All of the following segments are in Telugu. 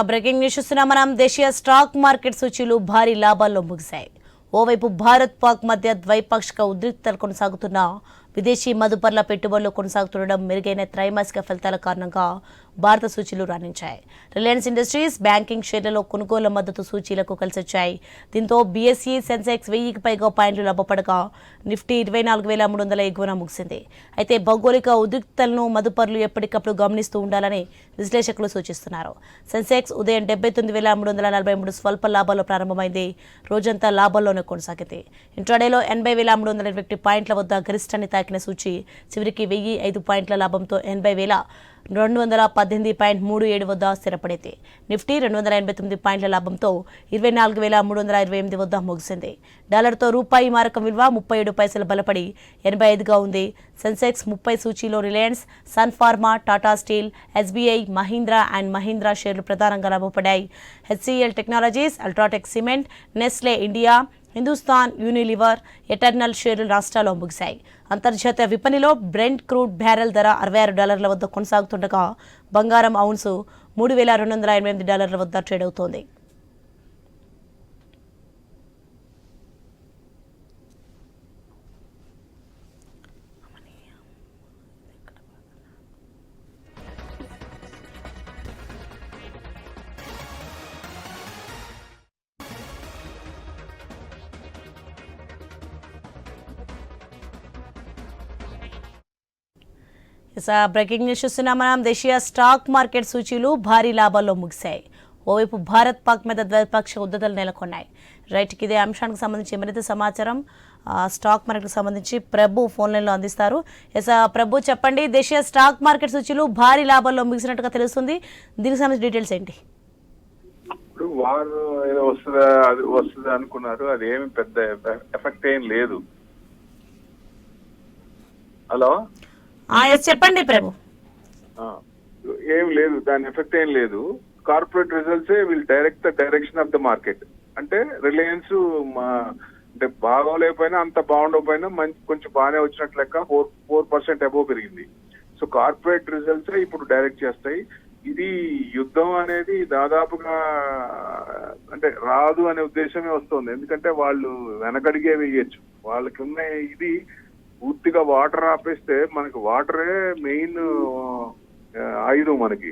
బ్రేకింగ్ న్యూస్ చూస్తున్నాం మనం. దేశీయ స్టాక్ మార్కెట్ సూచీలు భారీ లాభాల్లో ముగిశాయి. ఓవైపు భారత్ పాక్ మధ్య ద్వైపాక్షిక ఉద్రిక్తతలు కొనసాగుతున్న విదేశీ మదుపర్ల పెట్టుబడులు కొనసాగుతుండడం మెరుగైన త్రైమాసిక ఫలితాల కారణంగా భారత సూచీలు రాణించాయి. రిలయన్స్ ఇండస్ట్రీస్ బ్యాంకింగ్ షేర్లలో కొనుగోలు మద్దతు సూచీలకు కలిసొచ్చాయి. దీంతో బీఎస్ఈ సెన్సెక్స్ 1000కి పైగా పాయింట్లు లాభపడగా నిఫ్టీ 24,300 ఎగువన ముగిసింది. అయితే భౌగోళిక ఉద్రిక్తతలను మదుపర్లు ఎప్పటికప్పుడు గమనిస్తూ ఉండాలని విశ్లేషకులు సూచిస్తున్నారు. సెన్సెక్స్ ఉదయం 79,343 స్వల్ప లాభాల్లో ప్రారంభమైంది. రోజంతా లాభాల్లోనే కొనసాగింది. ఇంట్రాడేలో 80,321 పాయింట్ల వద్ద గరిష్టాన్ని తాకిన సూచీ చివరికి 1,005 పాయింట్ల లాభంతో 80,218.37 వద్ద స్థిరపడింది. నిఫ్టీ 289 పాయింట్ల లాభంతో 24,328 వద్ద ముగిసింది. డాలర్తో రూపాయి మారకం విలువ 37 పైసలు బలపడి 85గా ఉంది. సెన్సెక్స్ 30 సూచీలో Reliance, Sun Pharma, Tata steel, SBI, Mahindra and Mahindra షేర్లు ప్రధానంగా లాభపడ్డాయి. HCL technologies, UltraTech cement, Nestle India, Hindustan Unilever, Eternal షేర్లు రాష్ట్రాల్లో ముగిశాయి. అంతర్జాతీయ విపణిలో బ్రెంట్ క్రూడ్ బ్యారెల్ ధర $66 వద్ద కొనసాగుతుండగా బంగారం ఔన్సు $3,288 వద్ద ట్రేడ్ అవుతోంది. బ్రేకింగ్ న్యూస్ చూస్తున్నాం మనం. దేశీయ స్టాక్ మార్కెట్ సూచీలు భారీ లాభాల్లో ముగిశాయి. ఓవైపు భారత్ పాక్ మీద ద్వైపాక్షిక ఉద్రిక్తతలు నెలకొన్నాయి. రైట్, ఇదే అంశానికి సంబంధించి మరింత సమాచారం స్టాక్ మార్కెట్కి సంబంధించి ప్రభు ఫోన్ లైన్లో అందిస్తారు. ప్రభు చెప్పండి, దేశీయ స్టాక్ మార్కెట్ సూచీలు భారీ లాభాల్లో ముగిసినట్టుగా తెలుస్తుంది. దీనికి సంబంధించిన డీటెయిల్స్ ఏంటి? ఇప్పుడు వారు ఏదో వస్తుంది అనుకున్నారు, అది ఏమి పెద్ద ఎఫెక్ట్ ఏం లేదు. హలో, చెప్పండి ప్రభు. ఏం లేదు, దాని ఎఫెక్ట్ ఏం లేదు. Corporate results will direct the direction of the market. అంటే రిలయన్స్ అంటే బాగోలేకపోయినా అంత బాగుండకపోయినా కొంచెం బాగానే వచ్చినట్లు లెక్క 4% అబోవ్ పెరిగింది. సో కార్పొరేట్ రిజల్ట్స్ ఇప్పుడు డైరెక్ట్ చేస్తాయి. ఇది యుద్ధం అనేది దాదాపుగా అంటే రాదు అనే ఉద్దేశమే వస్తుంది. ఎందుకంటే వాళ్ళు వెనకడిగే వేయచ్చు. వాళ్ళకి ఉన్న ఇది పూర్తిగా వాటర్ ఆపేస్తే మనకి వాటరే మెయిన్ ఆయుధం. మనకి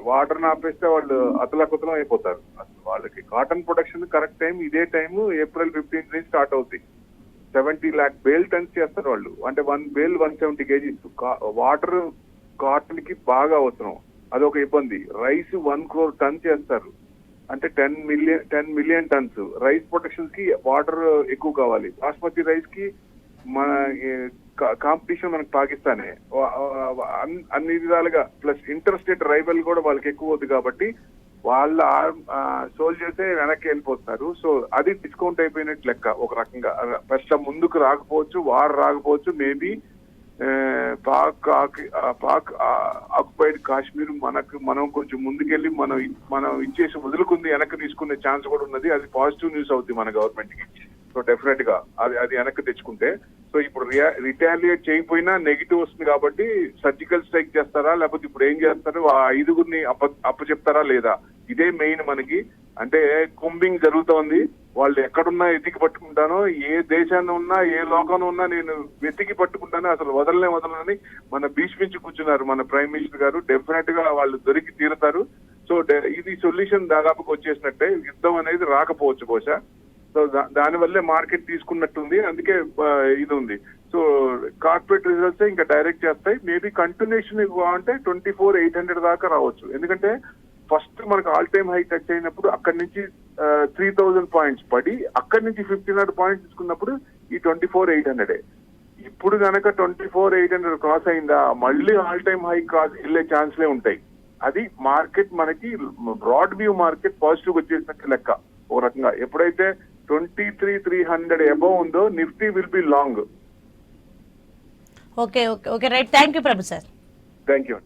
వాటర్ ఆపేస్తే వాళ్ళు అతలకుతలం అయిపోతారు. అసలు వాళ్ళకి కాటన్ ప్రొడక్షన్ కరెక్ట్ టైం ఇదే టైం April 15 నుంచి స్టార్ట్ అవుతాయి. 70 lakh బేల్ టన్స్ చేస్తారు వాళ్ళు. అంటే 1 బేల్ 170 kgs. వాటర్ కాటన్ కి బాగా అవసరం, అదొక ఇబ్బంది. రైస్ 1 crore టన్స్ చేస్తారు, అంటే 10 million టన్స్. రైస్ ప్రొడక్షన్ కి వాటర్ ఎక్కువ కావాలి. బాస్మతి రైస్ కి మన కాంపిటీషన్ మనకి పాకిస్తానే అన్ని విధాలుగా, ప్లస్ ఇంటర్ స్టేట్ రైవల్ కూడా వాళ్ళకి ఎక్కువ అవుతుంది. కాబట్టి వాళ్ళ సోల్జర్సే వెనక్కి వెళ్ళిపోతున్నారు. సో అది డిస్కౌంట్ అయిపోయినట్టు లెక్క ఒక రకంగా. ఫస్ట్ ముందుకు రాకపోవచ్చు, వార్ రాకపోవచ్చు. మేబీ పాక్ ఆక్యుపైడ్ కాశ్మీర్ మనం కొంచెం ముందుకెళ్ళి మనం ఇచ్చేసి వదులుకుంది వెనక్కి తీసుకునే ఛాన్స్ కూడా ఉన్నది. అది పాజిటివ్ న్యూస్ అవుతుంది మన గవర్నమెంట్ కి. సో డెఫినెట్ గా అది వెనక్కి తెచ్చుకుంటే. సో ఇప్పుడు రిటాలియేట్ చేయకపోయినా నెగిటివ్ వస్తుంది కాబట్టి సర్జికల్ స్ట్రైక్ చేస్తారా, లేకపోతే ఇప్పుడు ఏం చేస్తారు, ఆ 5గురిని అప్పచెప్తారా లేదా, ఇదే మెయిన్ మనకి. అంటే కుంబింగ్ జరుగుతోంది. వాళ్ళు ఎక్కడున్నా ఎతికి పట్టుకుంటానో, ఏ దేశాన్ని ఉన్నా ఏ లోకంలో ఉన్నా నేను వెతికి పట్టుకుంటానో, అసలు వదలనని మన భీష్మించి కూర్చున్నారు మన ప్రైమ్ మినిస్టర్ గారు. డెఫినెట్ గా వాళ్ళు దొరికి తీరుతారు. సో ఇది సొల్యూషన్ దాదాపుగా వచ్చేసినట్టే. యుద్ధం అనేది రాకపోవచ్చు బహుశా. సో దానివల్లే మార్కెట్ తీసుకున్నట్టుంది. అందుకే ఇది ఉంది. సో కార్పొరేట్ రిజల్ట్స్ ఇంకా డైరెక్ట్ చేస్తాయి. మేబీ కంటిన్యూషన్ అంటే 24,800 దాకా రావచ్చు. ఎందుకంటే ఫస్ట్ మనకు ఆల్ టైమ్ హై టచ్ అయినప్పుడు అక్కడి నుంచి 3,000 పాయింట్స్ పడి అక్కడి నుంచి 1,500 పాయింట్స్ తీసుకున్నప్పుడు ఈ 24,800. ఇప్పుడు కనుక 24,800 క్రాస్ అయిందా, మళ్ళీ ఆల్ టైమ్ హై క్రాస్ వెళ్లే ఛాన్స్లే ఉంటాయి. అది మార్కెట్ మనకి బ్రాడ్ వ్యూ మార్కెట్ పాజిటివ్ వచ్చేసినట్టు లెక్క ఒక రకంగా. ఎప్పుడైతే 23,300 అబౌవ్ ఉందో Nifty will be long. Okay right. Thank you Prabhu sir. Thank you.